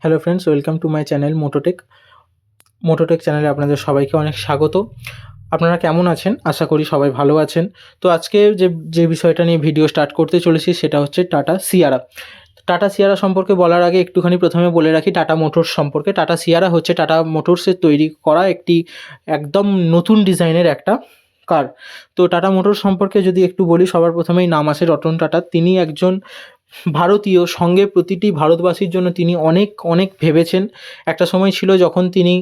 Hello friends, welcome to my channel Mototech চ্যানেলে আপনাদের সবাইকে অনেক স্বাগত। আপনারা কেমন আছেন? আশা করি সবাই ভালো আছেন। তো আজকে যে বিষয়টা নিয়ে ভিডিও স্টার্ট করতে চলেছি সেটা হচ্ছে টাটা সিয়ারা। টাটা সিয়ারা সম্পর্কে বলার আগে একটুখানি প্রথমে বলে রাখি টাটা মোটরস সম্পর্কে। টাটা সিয়ারা হচ্ছে টাটা মোটরসের তৈরি করা একটি একদম নতুন ডিজাইনের একটা কার। তো টাটা মোটরস সম্পর্কে যদি একটু বলি, সবার প্রথমেই নাম আসে রতন টাটা। তিনি একজন ভারতীয়, সঙ্গে প্রতিটি ভারতবাসীর জন্য তিনি অনেক অনেক ভেবেছেন। একটা সময় ছিল যখন তিনি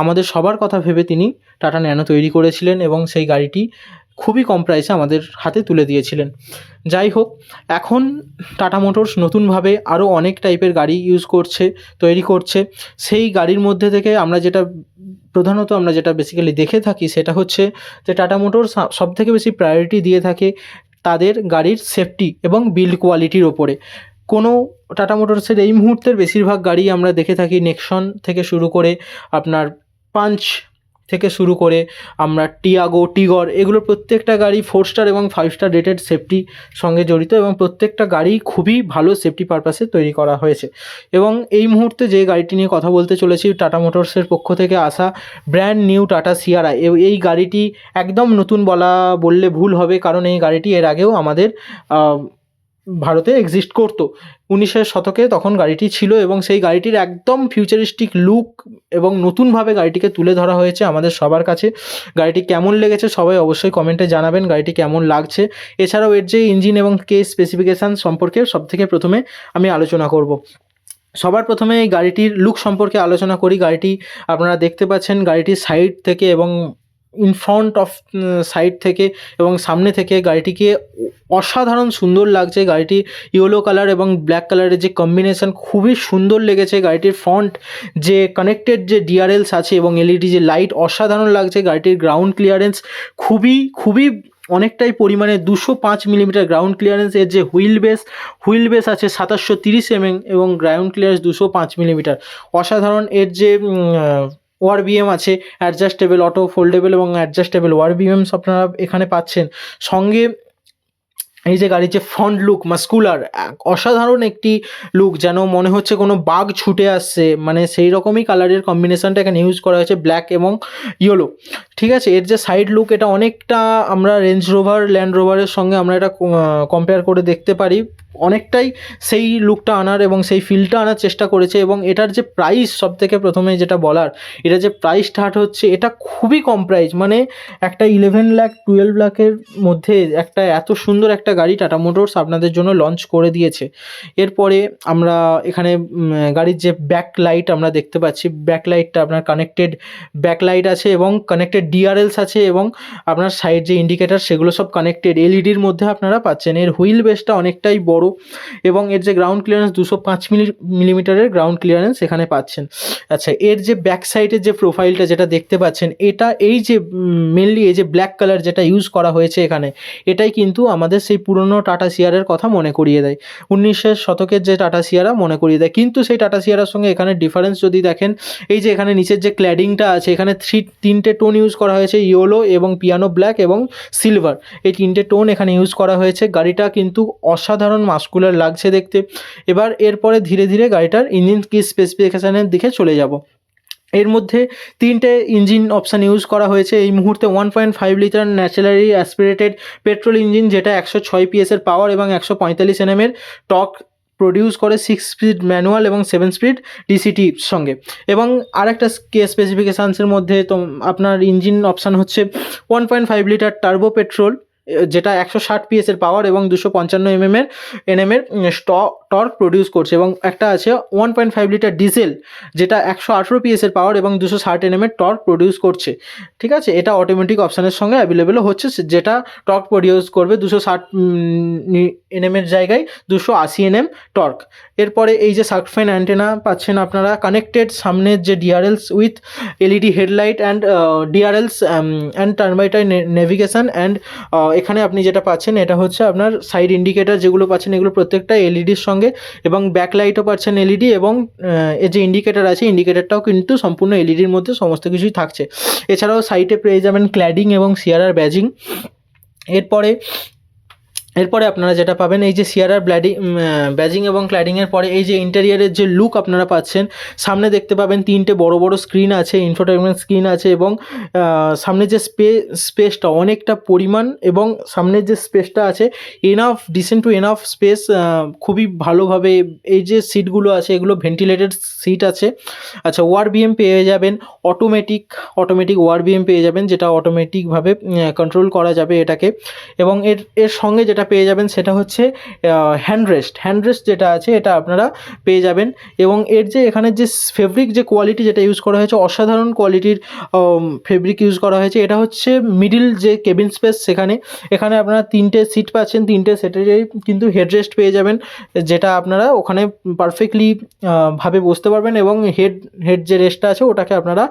আমাদের সবার কথা ভেবে তিনি টাটা ন্যানো তৈরি করেছিলেন এবং সেই গাড়িটি খুবই কম প্রাইসে আমাদের হাতে তুলে দিয়েছিলেন। যাই হোক, এখন টাটা মোটরস নতুনভাবে আরও অনেক টাইপের গাড়ি তৈরি করছে। সেই গাড়ির মধ্যে থেকে প্রধানত আমরা যেটা বেসিক্যালি দেখে থাকি সেটা হচ্ছে যে টাটা মোটরস সবথেকে বেশি প্রায়োরিটি দিয়ে থাকে তাদের গাড়ির সেফটি এবং বিল্ড কোয়ালিটির ওপরে। কোনো টাটা মোটরসের এই মুহূর্তের বেশিরভাগ গাড়ি আমরা দেখে থাকি, নেক্সন থেকে শুরু করে আপনার পাঞ্চ থেকে শুরু করে আমরা টিয়াগো, টিগর, এগুলো প্রত্যেকটা গাড়ি 4 স্টার এবং 5 স্টার রেটেড সেফটি সঙ্গে জড়িত এবং প্রত্যেকটা গাড়ি খুবই ভালো সেফটি পারপাসে তৈরি করা হয়েছে। এবং এই মুহূর্তে যে গাড়িটি নিয়ে কথা বলতে চলেছি, টাটা মোটরসের পক্ষ থেকে আসা ব্র্যান্ড নিউ টাটা সিয়ারা। এই গাড়িটি একদম নতুন বললে ভুল হবে, কারণ এই গাড়িটি এর আগেও আমাদের ভারতে এক্সিস্ট করতো। 19 শতকে তখন গাড়িটি ছিল এবং সেই গাড়িটির একদম ফিউচারিস্টিক লুক এবং নতুনভাবে গাড়িটিকে তুলে ধরা হয়েছে আমাদের সবার কাছে। গাড়িটি কেমন লেগেছে সবাই অবশ্যই কমেন্টে জানাবেন, গাড়িটি কেমন লাগছে। এছাড়াও এর যে ইঞ্জিন এবং স্পেসিফিকেশান সম্পর্কে সবথেকে প্রথমে আমি আলোচনা করব। সবার প্রথমে এই গাড়িটির লুক সম্পর্কে আলোচনা করি। গাড়িটি আপনারা দেখতে পাচ্ছেন, গাড়িটির সাইড থেকে এবং ইন ফ্রন্ট অফ সাইড থেকে এবং সামনে থেকে গাড়িটিকে অসাধারণ সুন্দর লাগছে। গাড়িটি ইয়েলো কালার এবং ব্ল্যাক কালারের যে কম্বিনেশন খুবই সুন্দর লেগেছে। গাড়িটির ফ্রন্ট যে কানেক্টেড যে ডিআরএলস আছে এবং এলইডি যে লাইট অসাধারণ লাগছে। গাড়িটির গ্রাউন্ড ক্লিয়ারেন্স খুবই অনেকটাই পরিমাণে 205 মিলিমিটার গ্রাউন্ড ক্লিয়ারেন্স। এর যে হুইল বেস আছে 2730 এবং গ্রাউন্ড ক্লিয়ারেন্স 205 মিলিমিটার, অসাধারণ। এর যে ওআরবিএম আছে, অ্যাডজাস্টেবল অটো ফোল্ডেবল এবং অ্যাডজাস্টেবল ওআরবিএমস আপনারা এখানে পাচ্ছেন। সঙ্গে এই যে গাড়ির যে ফ্রন্ট লুক মাস্কুলার, অসাধারণ একটি লুক, যেন মনে হচ্ছে কোনো বাঘ ছুটে আসছে, মানে সেই রকমই কালারের কম্বিনেশনটা এখানে ইউজ করা হয়েছে, ব্ল্যাক এবং ইয়েলো। ঠিক আছে, এর যে সাইড লুক এটা অনেকটা আমরা ল্যান্ড রোভারের সঙ্গে আমরা এটা কম্পেয়ার করে দেখতে পারি। অনেকটাই সেই লুকটা আনার এবং সেই ফিলটা আনার চেষ্টা করেছে। এবং এটার যে প্রাইস, সবথেকে প্রথমে যেটা বলার, এটা যে প্রাইস স্টার্ট হচ্ছে, এটা খুবই কম প্রাইস। মানে একটা 11 লাখ 12 লাখের মধ্যে একটা এত সুন্দর একটা গাড়ি টাটা মোটরস আপনাদের জন্য লঞ্চ করে দিয়েছে। এরপরে আমরা এখানে গাড়ির যে ব্যাক লাইট আমরা দেখতে পাচ্ছি, ব্যাক লাইটটা আপনার কানেক্টেড ব্যাক লাইট আছে এবং কানেক্টেড ডিআরএলস আছে এবং আপনার সাইড যে ইন্ডিকেটার সেগুলো সব কানেক্টেড এলইডির মধ্যে আপনারা পাচ্ছেন। এর হুইল বেসটা অনেকটাই বড় এবং এর যে গ্রাউন্ড ক্লিয়ারেন্স 205 মিলিমিটারের গ্রাউন্ড ক্লিয়ারেন্স এখানে পাচ্ছেন। আচ্ছা, এর যে ব্যাক সাইডের যে প্রোফাইলটা যেটা দেখতে পাচ্ছেন, এই যে মেনলি এই যে ব্ল্যাক কালার যেটা ইউজ করা হয়েছে এখানে, এটাই কিন্তু আমাদের সেই পুরনো টাটা সিয়ারের কথা মনে করিয়ে দেয়। 19 শতকের যে টাটা সিয়ারা মনে করিয়ে দেয়। কিন্তু সেই টাটা সিয়ারার সঙ্গে এখানে ডিফারেন্স যদি দেখেন, এই যে এখানে নিচের যে ক্ল্যাডিংটা আছে, এখানে তিনটে টোন ইউজ করা হয়েছে, ইয়েলো এবং পিয়ানো ব্ল্যাক এবং সিলভার, এই তিনটে টোন এখানে ইউজ করা হয়েছে। গাড়িটা কিন্তু অসাধারণ মাস্কুলার লাগছে দেখতে। এরপরে ধীরে ধীরে গাড়িটার ইঞ্জিন স্পেসিফিকেশানের দিকে চলে যাব। এর মধ্যে তিনটে ইঞ্জিন অপশান ইউজ করা হয়েছে এই মুহূর্তে। 1.5 litre naturally aspirated petrol engine, যেটা 106 পিএসের পাওয়ার এবং 145 এনএমের টর্ক প্রডিউস করে, 6 স্পিড ম্যানুয়াল এবং 7 স্পিড ডিসিটি সঙ্গে। এবং আরেকটা স্পেসিফিকেশানসের মধ্যে তো আপনার ইঞ্জিন অপশান হচ্ছে 1.5 লিটার টার্বো পেট্রোল, যেটা 160 পিএসের পাওয়ার এবং 255 এনএমের টর্ক প্রডিউস করছে। এবং একটা আছে 1.5 লিটার ডিজেল, যেটা 118 পিএসের পাওয়ার এবং 260 এনএমের টর্ক প্রডিউস করছে। ঠিক আছে, এটা অটোমেটিক অপশানের সঙ্গে অ্যাভেলেবেল হচ্ছে, যেটা টর্ক প্রডিউস করবে 260 এনএমের জায়গায় 280 এনএম টর্ক। এরপরে এই যে সার্কফাইন অ্যান্টেনা পাচ্ছেন আপনারা, কানেক্টেড সামনের যে DRLs with LED headlight and DRLs and turn by turn navigation and এখানে আপনি যেটা পাচ্ছেন এটা হচ্ছে আপনার সাইড ইন্ডিকেটার যেগুলো পাচ্ছেন, এগুলো প্রত্যেকটা এলইডির সঙ্গে, এবং ব্যাকলাইটও পাচ্ছেন এলইডি, এবং এর যে ইন্ডিকেটার আছে ইন্ডিকেটারটাও কিন্তু সম্পূর্ণ এলইডির মধ্যে সমস্ত কিছুই থাকছে। এছাড়াও সাইটে পেয়ে যাবেন ক্ল্যাডিং এবং সিআরআর ব্যাজিং। এরপরে এরপরে আপনারা যেটা পাবেন এই যে সিয়ারার ব্যাজিং এবং ক্ল্যাডিংয়ের পরে এই যে ইন্টেরিয়ারের যে লুক আপনারা পাচ্ছেন, সামনে দেখতে পাবেন 3টে বড় বড় স্ক্রিন আছে, ইনফোটেনমেন্ট স্ক্রিন আছে এবং সামনে যে স্পেসটা অনেকটা পরিমাণ এবং সামনের যে স্পেসটা আছে enough decent to enough space, খুবই ভালোভাবে এই যে সিটগুলো আছে এগুলো ভেন্টিলেটেড সিট আছে। আচ্ছা, ওআরবিএম পেয়ে যাবেন, অটোমেটিক ওআরবিএম পেয়ে যাবেন, যেটা অটোমেটিকভাবে কন্ট্রোল করা যাবে এটাকে। এবং এর সঙ্গে যেটা পেয়ে যাবেন সেটা হচ্ছে হ্যান্ডরেস্ট যেটা আছে এটা আপনারা পেয়ে যাবেন। এবং এর যে এখানে যে ফেব্রিক যে কোয়ালিটি যেটা ইউজ করা হয়েছে, অসাধারণ কোয়ালিটির ফেব্রিক ইউজ করা হয়েছে। এটা হচ্ছে মিডিল যে কেবিন স্পেস, এখানে আপনারা 3টে সিট পাচ্ছেন, 3টে সেটেরই কিন্তু হেডরেস্ট পেয়ে যাবেন, যেটা আপনারা ওখানে পারফেক্টলি ভাবে বসতে পারবেন এবং হেড যে রেস্টটা আছে ওটাকে আপনারা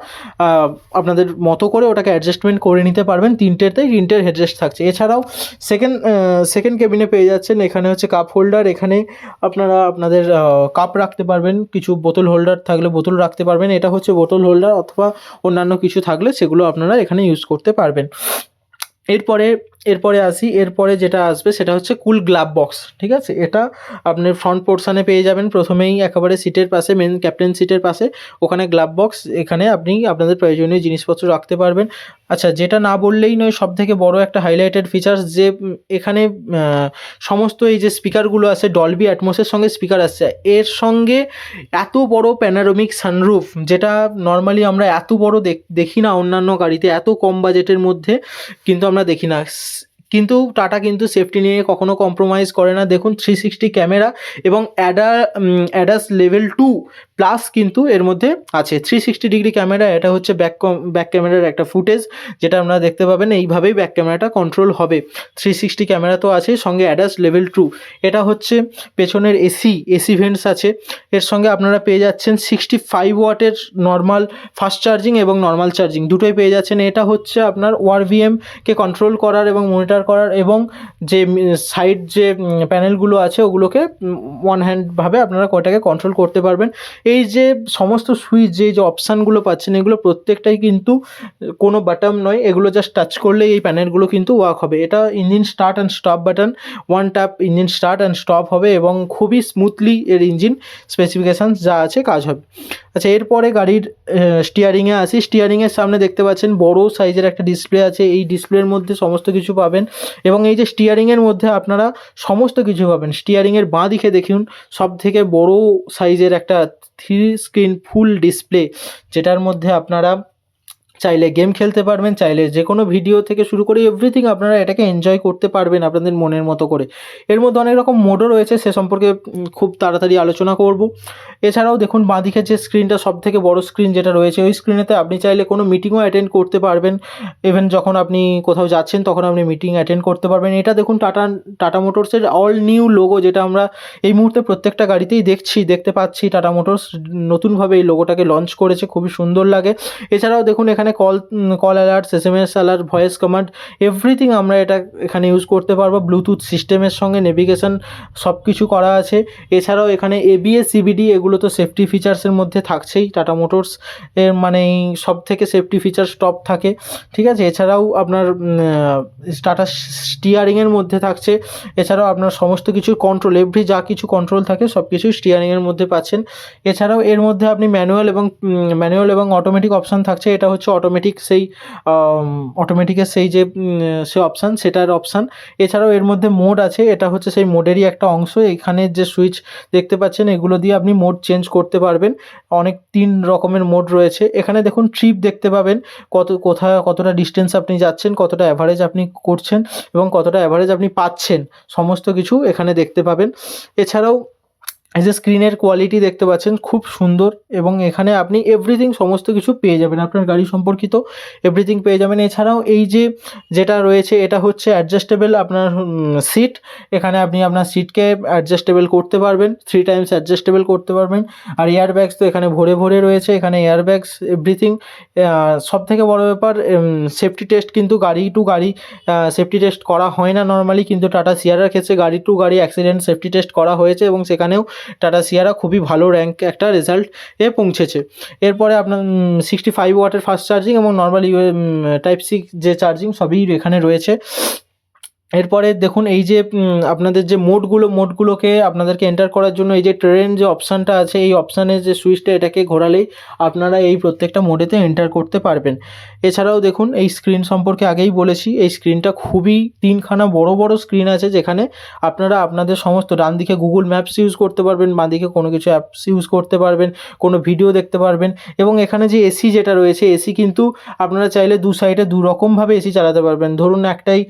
আপনাদের মতো করে ওটাকে অ্যাডজাস্টমেন্ট করে নিতে পারবেন। 3টের হেডরেস্ট থাকছে। এছাড়াও সেকেন্ড কেবিনে পেয়ে যাচ্ছেন, এখানে হচ্ছে কাপ হোল্ডার, এখানে আপনারা আপনাদের কাপ রাখতে পারবেন, কিছু বোতল হোল্ডার থাকলে বোতল রাখতে পারবেন, এটা হচ্ছে বোতল হোল্ডার, অথবা অন্যান্য কিছু থাকলে সেগুলো আপনারা এখানে ইউজ করতে পারবেন। এরপরে যেটা আসবে সেটা হচ্ছে কুল গ্লাভ বক্স, ঠিক আছে। এটা আপনার ফ্রন্ট পোর্শনে পেয়ে যাবেন, প্রথমেই একেবারে সিটের পাশে, মেন ক্যাপ্টেন সিটের পাশে ওখানে গ্লাভ বক্স, এখানে আপনি আপনাদের প্রয়োজনীয় জিনিসপত্র রাখতে পারবেন। আচ্ছা, যেটা না বললেই নয়, সবথেকে বড় একটা হাইলাইটেড ফিচার্স যে এখানে সমস্ত এই যে স্পিকারগুলো আছে ডলবি অ্যাটমসের সঙ্গে স্পিকার আসছে, এর সঙ্গে এত বড় প্যানোরামিক সানরুফ, যেটা নর্মালি আমরা এত বড় দেখি না অন্যান্য গাড়িতে, এত কম বাজেটের মধ্যে কিন্তু আমরা দেখি না। কিন্তু টাটা কিন্তু সেফটি নিয়ে কখনো কম্প্রোমাইজ করে না। দেখুন 360 ক্যামেরা এবং অ্যাডাস লেভেল 2 প্লাস কিন্তু এর মধ্যে আছে। 360 ডিগ্রি ক্যামেরা, এটা হচ্ছে ব্যাক ক্যামেরার একটা ফুটেজ, যেটা আপনারা দেখতে পাবেন। এইভাবেই ব্যাক ক্যামেরাটা কন্ট্রোল হবে। 360 ক্যামেরা তো আছে, সঙ্গে অ্যাডাস লেভেল 2, এটা হচ্ছে পেছনের এসি ভেন্টস আছে। এর সঙ্গে আপনারা পেয়ে যাচ্ছেন 65 ওয়াটের নর্মাল ফাস্ট চার্জিং এবং নর্মাল চার্জিং দুটোই পেয়ে যাচ্ছেন। এটা হচ্ছে আপনার ওআরভিএমকে কন্ট্রোল করার এবং মনিটর করার, এবং যে সাইড যে প্যানেলগুলো আছে ওগুলোকে ওয়ান হ্যান্ডভাবে আপনারা ওটাকে কন্ট্রোল করতে পারবেন। এই যে সমস্ত সুইচ যে অপশানগুলো পাচ্ছেন এগুলো প্রত্যেকটাই কিন্তু কোনো বাটন নয়, এগুলো জাস্ট টাচ করলেই এই প্যানেলগুলো কিন্তু ওয়ার্ক হবে। এটা engine start and stop button, one tap engine start and stop হবে এবং খুবই স্মুথলি এর ইঞ্জিন স্পেসিফিকেশানস যা আছে কাজ হবে। আচ্ছা, এরপরে গাড়ির স্টিয়ারিংয়ে আসি। স্টিয়ারিংয়ের সামনে দেখতে পাচ্ছেন বড় সাইজের একটা ডিসপ্লে আছে, এই ডিসপ্লের মধ্যে সমস্ত কিছু পাবেন এবং এই যে স্টিয়ারিংয়ের মধ্যে আপনারা সমস্ত কিছু পাবেন। স্টিয়ারিংয়ের বাঁ দিকে দেখুন সবথেকে বড় সাইজের একটা 3 স্ক্রিন ফুল ডিসপ্লে, যেটার মধ্যে আপনারা চাইলে গেম খেলতে পারবেন, চাইলে যে কোনো ভিডিও থেকে শুরু করে এভরিথিং আপনারা এটাকে এনজয় করতে পারবেন আপনাদের মনের মতো করে। এর মধ্যে অনেক রকম মোডও রয়েছে, সে সম্পর্কে খুব তাড়াতাড়ি আলোচনা করব। এছাড়াও দেখুন বাঁদিকে যে স্ক্রিনটা, সবথেকে বড় স্ক্রিন যেটা রয়েছে, ওই স্ক্রিনেতে আপনি চাইলে কোনো মিটিংও অ্যাটেন্ড করতে পারবেন। ইভেন যখন আপনি কোথাও যাচ্ছেন তখন আপনি মিটিং অ্যাটেন্ড করতে পারবেন। এটা দেখুন টাটা মোটরসের অল নিউ লোগো, যেটা আমরা এই মুহূর্তে প্রত্যেকটা গাড়িতেই দেখতে পাচ্ছি। টাটা মোটরস নতুনভাবে এই লোগোটাকে লঞ্চ করেছে, খুবই সুন্দর লাগে। এছাড়াও দেখুন এখানে call alerts, SMS alert, voice command, everything আমরা এখানে ইউজ করতে পারবো। ব্লুটুথ সিস্টেমের সঙ্গে নেভিগেশন সব কিছু করা আছে। এছাড়াও এখানে এবিএস সিবিডি, এগুলো তো সেফটি ফিচার্সের মধ্যে থাকছেই। টাটা মোটরস এর মানে সব থেকে সেফটি ফিচার্স টপ থাকে, ঠিক আছে। এছাড়াও আপনার টাটা স্টিয়ারিংয়ের মধ্যে থাকছে। এছাড়াও আপনার সমস্ত কিছু কন্ট্রোল, যা কিছু কন্ট্রোল থাকে সব কিছু স্টিয়ারিংয়ের মধ্যে পাচ্ছেন। এছাড়াও এর মধ্যে আপনি ম্যানুয়াল এবং অটোমেটিক অপশান থাকছে। এটা হচ্ছে অটোমেটিকের সেই যে সে অপশান, সেটার অপশান। এছাড়াও এর মধ্যে মোড আছে, এটা হচ্ছে সেই মোডেরই একটা অংশ। এখানে যে সুইচ দেখতে পাচ্ছেন এগুলো দিয়ে আপনি মোড চেঞ্জ করতে পারবেন। 3 রকমের মোড রয়েছে। এখানে দেখুন ট্রিপ দেখতে পাবেন, কতটা ডিস্টেন্স আপনি যাচ্ছেন, কতটা অ্যাভারেজ আপনি করছেন এবং কতটা অ্যাভারেজ আপনি পাচ্ছেন, সমস্ত কিছু এখানে দেখতে পাবেন। এছাড়াও এই যে স্ক্রিনের কোয়ালিটি দেখতে পাচ্ছেন খুব সুন্দর, এবং এখানে আপনি এভরিথিং সমস্ত কিছু পেয়ে যাবেন, আপনার গাড়ি সম্পর্কিত এভরিথিং পেয়ে যাবেন। এছাড়াও এই যেটা রয়েছে এটা হচ্ছে অ্যাডজাস্টেবল আপনার সিট। এখানে আপনি আপনার সিটকে অ্যাডজাস্টেবল করতে পারবেন, 3 টাইমস অ্যাডজাস্টেবল করতে পারবেন। আর এয়ারব্যাগস তো এখানে ভরে রয়েছে, এখানে এয়ারব্যাগস এভরিথিং। সবথেকে বড় ব্যাপার, সেফটি টেস্ট কিন্তু গাড়ি টু গাড়ি সেফটি টেস্ট করা হয় না নর্মালি, কিন্তু টাটা সিয়ারার ক্ষেত্রে গাড়ি টু গাড়ি অ্যাক্সিডেন্ট সেফটি টেস্ট করা হয়েছে এবং সেখানেও টাটা সিয়ারা খুবই ভালো র্যাঙ্ক একটা রেজাল্টে পৌঁছেছে। এরপরে আপনার 65 ওয়াটের ফাস্ট চার্জিং এবং নর্মাল টাইপ সি যে চার্জিং সবই এখানে রয়েছে। এরপরে দেখুন এই যে আপনাদের যে মোডগুলোকে আপনাদেরকে এন্টার করার জন্য এই যে ট্রেন যে অপশানটা আছে, এই অপশানের যে সুইচটা এটাকে ঘোরালেই আপনারা এই প্রত্যেকটা মোডেতে এন্টার করতে পারবেন। এছাড়াও দেখুন এই স্ক্রিন সম্পর্কে আগেই বলেছি, এই স্ক্রিনটা খুবই 3খানা বড় বড় স্ক্রিন আছে, যেখানে আপনারা আপনাদের সমস্ত ডান দিকে গুগল ম্যাপস ইউজ করতে পারবেন, বাঁ দিকে কোনো কিছু অ্যাপস ইউজ করতে পারবেন, কোনো ভিডিও দেখতে পারবেন। এবং এখানে যে এসি যেটা রয়েছে, এসি কিন্তু আপনারা চাইলে দু সাইডে দু রকমভাবে এসি চালাতে পারবেন। ধরুন একটাই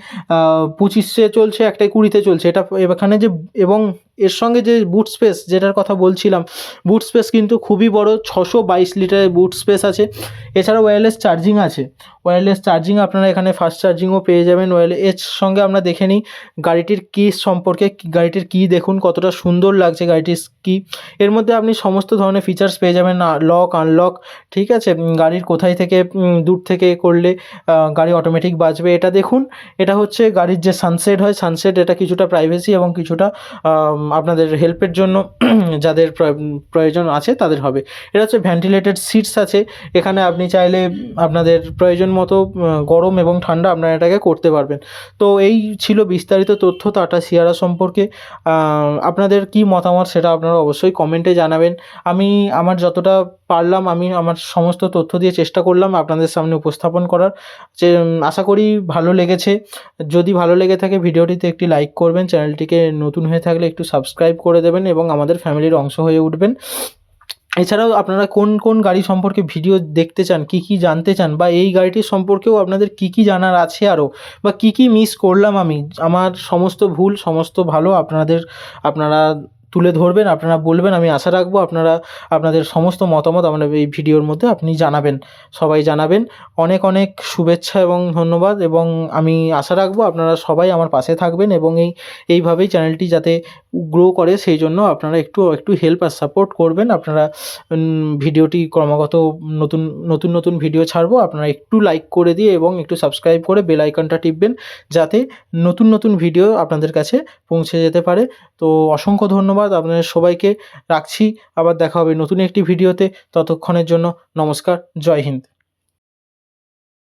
25-এ চলছে, একটাই 20-তে চলছে। এটা এখানে যে এবং এর সঙ্গে যে বুট স্পেস যেটার কথা বলছিলাম, বুট স্পেস কিন্তু খুবই বড়, 622 লিটারের বুট স্পেস আছে। এছাড়াও ওয়্যারলেস চার্জিং আছে, ওয়্যারলেস চার্জিং আপনারা এখানে ফাস্ট চার্জিংও পেয়ে যাবেন। এর সঙ্গে আমরা দেখে নিই গাড়িটির কি সম্পর্কে। গাড়িটির কি দেখুন কতটা সুন্দর লাগছে গাড়িটির কি। এর মধ্যে আপনি সমস্ত ধরনের ফিচার্স পেয়ে যাবেন, লক আনলক, ঠিক আছে। গাড়ির কোথায় থেকে দূর থেকে করলে গাড়ি অটোমেটিক বাজবে এটা দেখুন। এটা হচ্ছে গাড়ির যে সানসেট হয়, সানসেট, এটা কিছুটা প্রাইভেসি এবং কিছুটা আপনাদের হেল্পের জন্য যাদের প্রয়োজন আছে তাদের হবে। এটা হচ্ছে ভেন্টিলেটেড সিটস আছে, এখানে আপনি চাইলে আপনাদের প্রয়োজন মতো গরম এবং ঠান্ডা আপনারা এটাকে করতে পারবেন। তো এই ছিল বিস্তারিত তথ্য টাটা সিয়ারা সম্পর্কে। আপনাদের কি মতামত সেটা আপনারা অবশ্যই কমেন্টে জানাবেন। আমি আমার যতটা পারলাম আমি আমার সমস্ত তথ্য দিয়ে চেষ্টা করলাম আপনাদের সামনে উপস্থাপন করার। যে আশা করি ভালো লেগেছে। যদি ভালো লেগে থাকে ভিডিওটিতে একটি লাইক করবেন, চ্যানেলটিকে নতুন হয়ে থাকলে একটু সাবস্ক্রাইব করে দেবেন এবং আমাদের ফ্যামিলির অংশ হয়ে উঠবেন। এছাড়াও আপনারা কোন গাড়ি সম্পর্কে ভিডিও দেখতে চান, কী জানতে চান, বা এই গাড়িটির সম্পর্কেও আপনাদের কী জানার আছে আরও, বা কী মিস করলাম আমি, আমার সমস্ত ভুল সমস্ত ভালো আপনারা তুলে ধরবেন, আপনারা বলবেন। আমি আশা রাখবো আপনারা আপনাদের সমস্ত মতামত আমার এই ভিডিওর মধ্যে আপনি জানাবেন, সবাই জানাবেন। অনেক অনেক শুভেচ্ছা এবং ধন্যবাদ, এবং আমি আশা রাখবো আপনারা সবাই আমার পাশে থাকবেন এবং এইভাবেই চ্যানেলটি যাতে গ্রো করে সেই জন্য আপনারা একটু হেল্প আর সাপোর্ট করবেন। আপনারা ভিডিওটি ক্রমাগত নতুন ভিডিও ছাড়বো, আপনারা একটু লাইক করে দিয়ে এবং একটু সাবস্ক্রাইব করে বেল আইকনটা টিপবেন, যাতে নতুন ভিডিও আপনাদের কাছে পৌঁছে যেতে পারে। তো অসংখ্য ধন্যবাদ আপনাদের সবাইকে, রাখছি। আবার দেখা হবে নতুন একটি ভিডিওতে। ততক্ষণের জন্য নমস্কার, জয় হিন্দ।